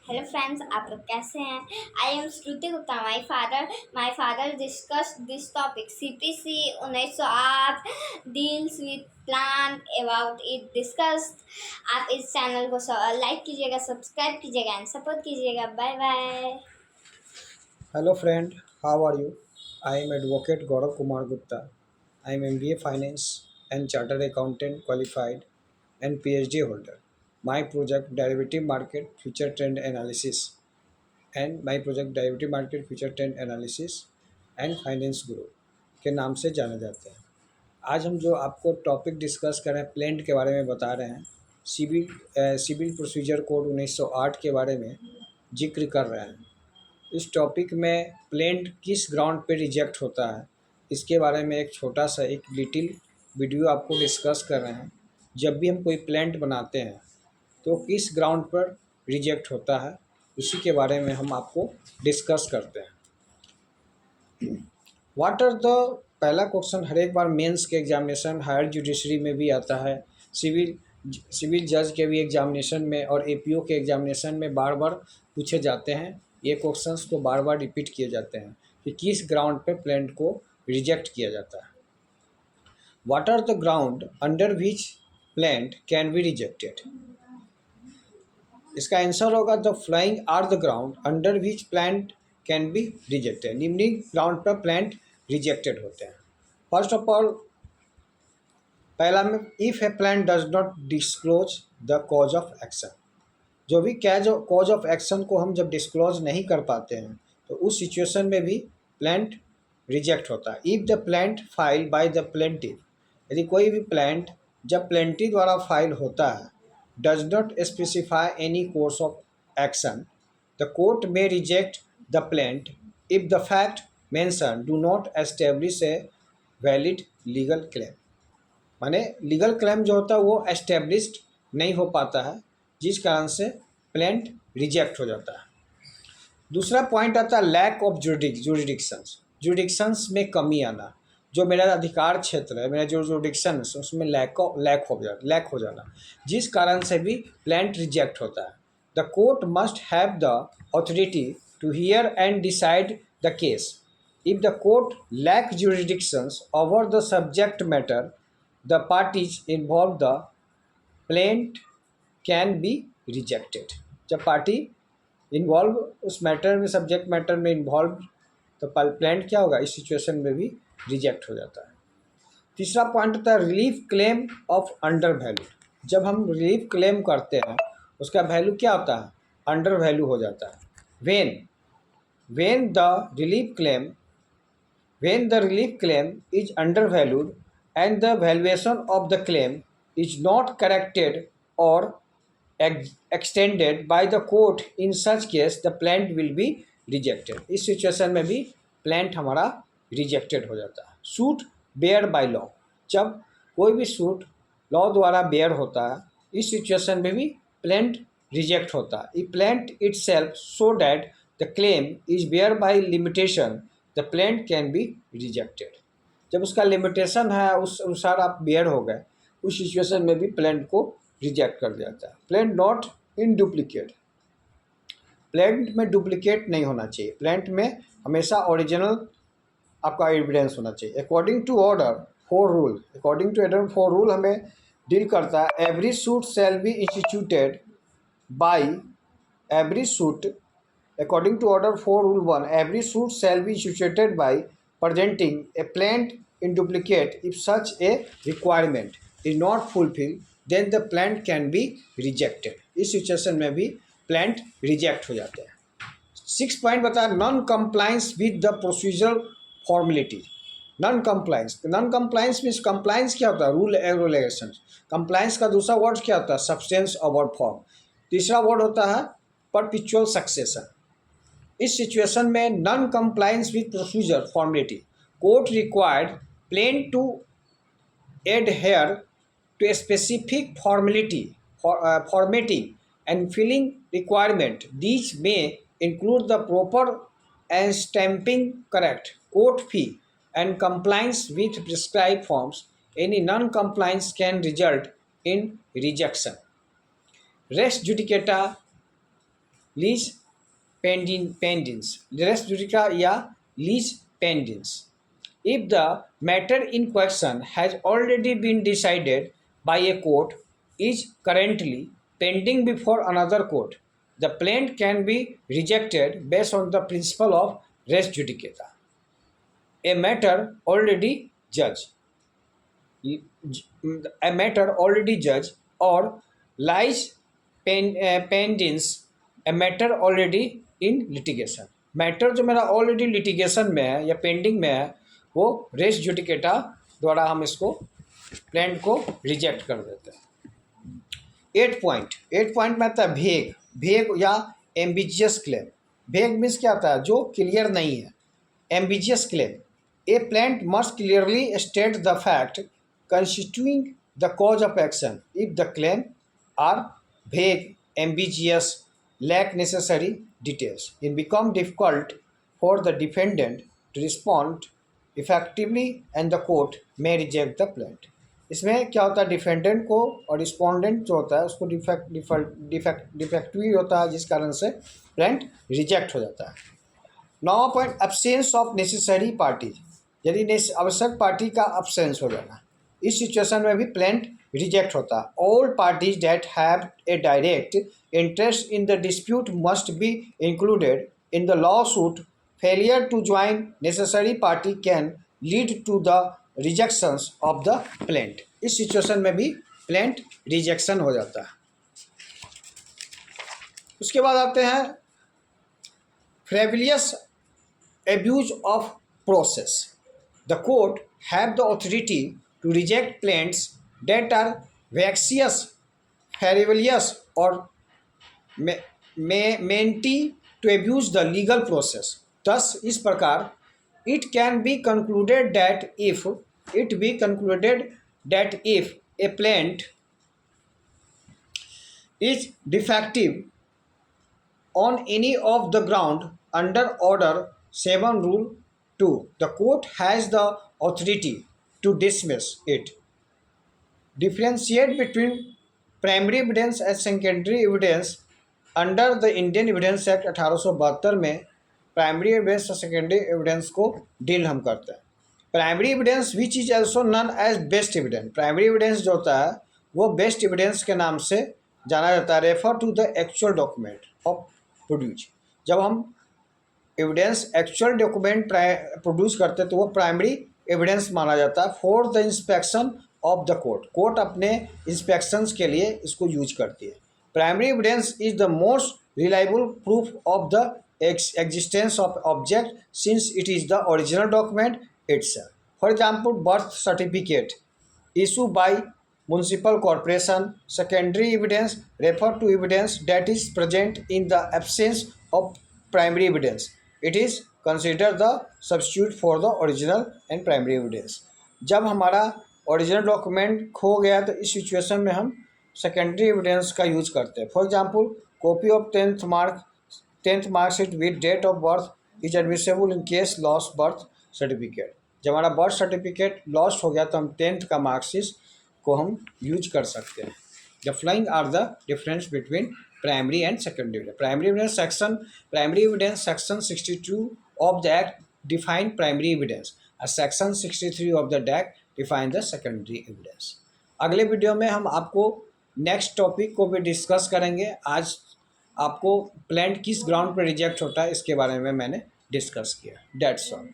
Hello friends, आप लोग कैसे हैं? I am Shruti Gupta. My father discuss this topic. CPC 1908 deals with plan about it discussed. आप इस चैनल को लाइक कीजिएगा, सब्सक्राइब कीजिएगा एंड सपोर्ट कीजिएगा। Bye bye. Hello friend, how are you? I am Advocate Gaurav Kumar Gupta. I am MBA Finance and Chartered Accountant qualified and PhD holder. My project Derivative Market Future Trend Analysis and Finance Guru के नाम से जाने जाते हैं। आज हम जो आपको टॉपिक डिस्कस कर रहे हैं प्लेंट के बारे में बता रहे हैं। सिविल प्रोसीजर कोड 1908 के बारे में जिक्र कर रहे हैं। इस टॉपिक में प्लेंट किस ग्राउंड पे रिजेक्ट होता है इसके बारे में एक छोटा सा एक लिटिल वीडियो आपको डिस्कस कर रहे हैं। जब भी हम कोई प्लेंट बनाते हैं तो किस ग्राउंड पर रिजेक्ट होता है उसी के बारे में हम आपको डिस्कस करते हैं। व्हाट आर द पहला क्वेश्चन हर एक बार मेंस के एग्जामिनेशन, हायर जुडिशरी में भी आता है, सिविल जज के भी एग्जामिनेशन में और एपीओ के एग्जामिनेशन में बार बार पूछे जाते हैं। ये क्वेश्चंस को बार बार रिपीट किए जाते हैं कि किस ग्राउंड पे प्लेंट को रिजेक्ट किया जाता है। What are the ground under which plaint can be rejected. इसका आंसर होगा the following are the ground under which plaint can be rejected. निम्नलिखित ग्राउंड पर प्लेंट रिजेक्टेड होते हैं। फर्स्ट ऑफ ऑल, पहला में if a plaint does not disclose the cause of action. जो भी कॉज ऑफ एक्शन को हम जब डिस्क्लोज नहीं कर पाते हैं तो उस सिचुएशन में भी प्लेंट रिजेक्ट होता है। If the plaint file by the plaintiff, यदि कोई भी प्लेंट जब प्लेंटिव द्वारा फाइल होता है, does not specify any course of action, the court में reject the plaint if the fact mention do not establish a valid legal claim. माने legal claim जो होता है वो एस्टेब्लिश्ड नहीं हो पाता है, जिस कारण से प्लेंट रिजेक्ट हो जाता है। दूसरा पॉइंट आता है लैक ऑफ जुरिडिक्शंस में कमी आना। जो मेरा अधिकार क्षेत्र है, मेरा जो जुरिडिक्शन है उसमें लैक हो जाना, जिस कारण से भी प्लेंट रिजेक्ट होता है। The court must have the authority to hear and decide the case. If the court lack jurisdictions over the subject matter, the parties involved the plaint can be rejected। जब party involve उस matter में, subject matter में involve, तो plaint क्या होगा, इस situation में भी रिजेक्ट हो जाता है। तीसरा पॉइंट होता है relief claim of under value. जब हम रिलीफ क्लेम करते हैं उसका वैल्यू क्या होता है, अंडर वैल्यू हो जाता है। When the relief claim is undervalued and the valuation of the claim is not corrected or extended by the court, in such case the plaint will be rejected। इस situation में भी plaint हमारा rejected हो जाता है। Suit bear by law, जब कोई भी सूट लॉ द्वारा बेयर होता है, इस सिचुएशन में भी प्लेंट रिजेक्ट होता है। ई plaint itself so that the claim is barred by limitation, the plaint can be rejected. जब उसका लिमिटेशन है उस अनुसार आप बेयर हो गए, उस सिचुएशन में भी प्लेंट को रिजेक्ट कर दिया जाता है। Plaint not in duplicate, plaint में डुप्लीकेट नहीं होना चाहिए। प्लेंट में हमेशा ओरिजिनल आपका एविडेंस होना चाहिए। According to order 4 rule, according to order 4 rule हमें डील करता है। Every suit shall be instituted by every suit, according to order 4 rule 1, every suit shall be instituted by presenting a plaint in duplicate. If such a requirement is not fulfilled, then the plaint can be rejected। इस situation में भी plaint reject हो जाते हैं। 6 point बता, non compliance with the procedural formality. Non compliance means, compliance क्या होता है, रूल एंड रेगुलेशन। कंप्लाइंस का दूसरा वर्ड क्या होता है, सब्सटेंस अबाउट फॉर्म। तीसरा वर्ड होता है परपिचुअल सक्सेशन। इस सिचुएशन में non compliance with procedure formality, court required plaint to adhere to a specific formatting and filling requirement. These may include the proper and stamping, correct court fee and compliance with prescribed forms. Any non-compliance can result in rejection। Res judicata lis pendens, res judicata या lis pendens. If the matter in question has already been decided by a court, is currently pending before another court, the plaint can be rejected based on the principle of res judicata. A matter already judged, or lies pendings, a matter already in litigation. Matter जो मेरा already litigation में है या pending में है वो race judicata द्वारा हम इसको प्लेंट को रिजेक्ट कर देते हैं। 8 पॉइंट में आता है भेग या एम्बिजियस क्लेम। भेग मीन्स क्या होता है? जो क्लियर नहीं है। Ambitious claim, A plaint must clearly state the fact constituting the cause of action. If the claim are vague, ambiguous, lack necessary details, it becomes difficult for the defendant to respond effectively and the court may reject the plaint. इसमें क्या होता है? Defendant को और respondent जो होता है उसको डिफेक्टिव होता है, जिस कारण से प्लेंट रिजेक्ट हो जाता है। 9वां point, absence of necessary party, यदि आवश्यक पार्टी का एब्सेंस हो जाना, इस सिचुएशन में भी प्लेंट रिजेक्ट होता है। All parties that have a direct interest in the dispute must be included in the lawsuit. Failure to join necessary party can lead to the rejections of the plaint. इस situation में भी plaint rejection हो जाता है। उसके बाद आते हैं frivolous abuse of process. The court have the authority to reject plaints that are vexatious, frivolous, or meant to abuse the legal process. Thus, इस प्रकार it can be concluded that if a plaint is defective on any of the ground under Order 7 Rule 2, the court has the authority to dismiss it. Differentiate between primary evidence and secondary evidence under the Indian Evidence Act 1872 में primary evidence और secondary evidence को deal हम करते हैं। Primary evidence which is also known as best evidence, primary evidence जो होता है वो बेस्ट एविडेंस के नाम से जाना जाता है। Refer to the actual document of produce, जब हम एविडेंस एक्चुअल डॉक्यूमेंट प्रोड्यूस करते हैं तो वो प्राइमरी एविडेंस माना जाता है। For the inspection of the court अपने इंस्पेक्शंस के लिए इसको यूज करती है। Primary evidence is the most reliable proof of the existence of object since it is the original document itself. For example birth certificate issue by municipal corporation. Secondary evidence refer to evidence that is present in the absence of primary evidence. It is consider the substitute for the original and primary evidence. जब हमारा original document खो गया तो इस situation में हम secondary evidence का use करते हैं। For example copy of 10th marksheet with date of birth is admissible in case lost birth certificate. जब हमारा बर्थ सर्टिफिकेट लॉस्ट हो गया तो हम 10th का मार्कशीट को हम यूज कर सकते हैं। The following are the difference between primary and secondary evidence. Primary evidence section 62 of the Act define primary evidence and section 63 of the Act define the secondary evidence. अगले video में हम आपको next topic को भी discuss करेंगे। आज आपको plaint किस ग्राउंड पर रिजेक्ट होता है इसके बारे में मैंने डिस्कस किया। That's all.